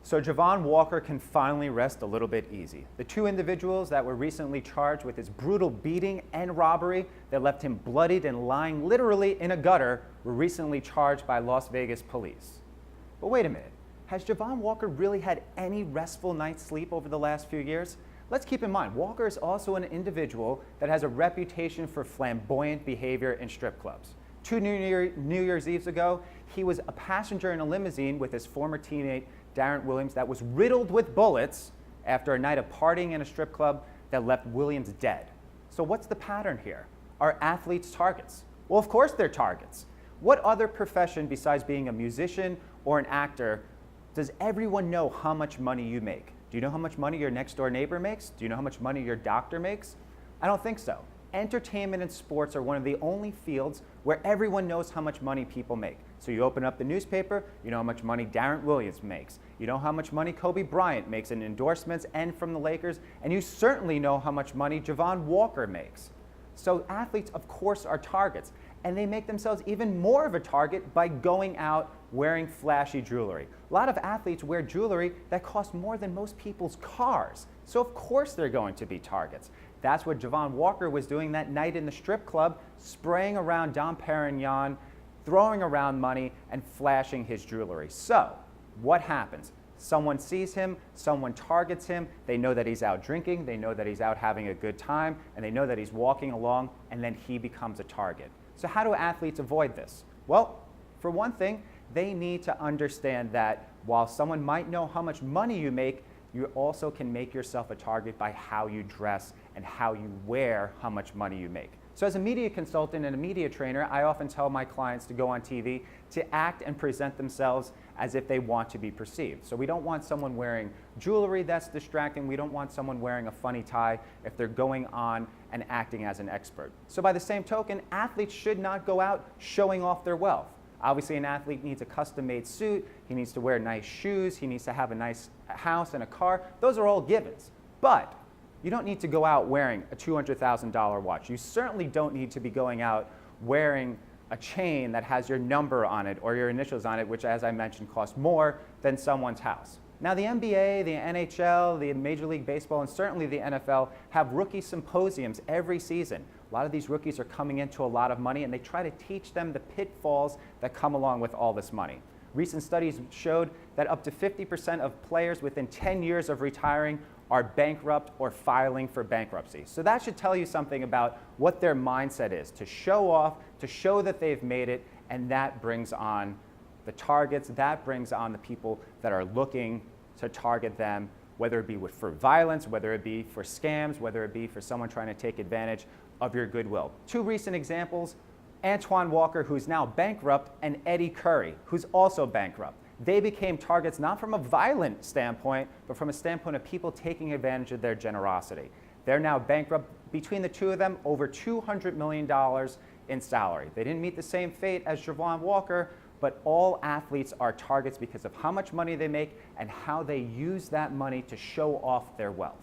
So Javon Walker can finally rest a little bit easy. The two individuals that were recently charged with his brutal beating and robbery that left him bloodied and lying literally in a gutter were recently charged by Las Vegas police. But wait a minute, has Javon Walker really had any restful night's sleep over the last few years? Let's keep in mind, Walker is also an individual that has a reputation for flamboyant behavior in strip clubs. Two New Year's Eves ago, he was a passenger in a limousine with his former teammate, Darren Williams, that was riddled with bullets after a night of partying in a strip club that left Williams dead. So what's the pattern here? Are athletes targets? Well, of course they're targets. What other profession besides being a musician or an actor does everyone know how much money you make? Do you know how much money your next door neighbor makes? Do you know how much money your doctor makes? I don't think so. Entertainment and sports are one of the only fields where everyone knows how much money people make. So you open up the newspaper, you know how much money Darren Williams makes. You know how much money Kobe Bryant makes in endorsements and from the Lakers, and you certainly know how much money Javon Walker makes. So athletes, of course, are targets, and they make themselves even more of a target by going out wearing flashy jewelry. A lot of athletes wear jewelry that costs more than most people's cars. So of course they're going to be targets. That's what Javon Walker was doing that night in the strip club, spraying around Dom Perignon, throwing around money, and flashing his jewelry. So what happens? Someone sees him, someone targets him, they know that he's out drinking, they know that he's out having a good time, and they know that he's walking along, and then he becomes a target. So how do athletes avoid this? Well, for one thing, they need to understand that while someone might know how much money you make, you also can make yourself a target by how you dress and how you wear how much money you make. So as a media consultant and a media trainer, I often tell my clients to go on TV to act and present themselves as if they want to be perceived. So we don't want someone wearing jewelry that's distracting. We don't want someone wearing a funny tie if they're going on and acting as an expert. So by the same token, athletes should not go out showing off their wealth. Obviously, an athlete needs a custom-made suit, he needs to wear nice shoes, he needs to have a nice house and a car. Those are all givens. But you don't need to go out wearing a $200,000 watch. You certainly don't need to be going out wearing a chain that has your number on it or your initials on it, which, as I mentioned, costs more than someone's house. Now, the NBA, the NHL, the Major League Baseball, and certainly the NFL have rookie symposiums every season. A lot of these rookies are coming into a lot of money, and they try to teach them the pitfalls that come along with all this money. Recent studies showed that up to 50% of players within 10 years of retiring are bankrupt or filing for bankruptcy. So that should tell you something about what their mindset is, to show off, to show that they've made it, and that brings on the targets, that brings on the people that are looking to target them, whether it be for violence, whether it be for scams, whether it be for someone trying to take advantage of your goodwill. Two recent examples, Antoine Walker, who's now bankrupt, and Eddie Curry, who's also bankrupt. They became targets not from a violent standpoint, but from a standpoint of people taking advantage of their generosity. They're now bankrupt, between the two of them, over $200 million in salary. They didn't meet the same fate as Javon Walker, but all athletes are targets because of how much money they make and how they use that money to show off their wealth.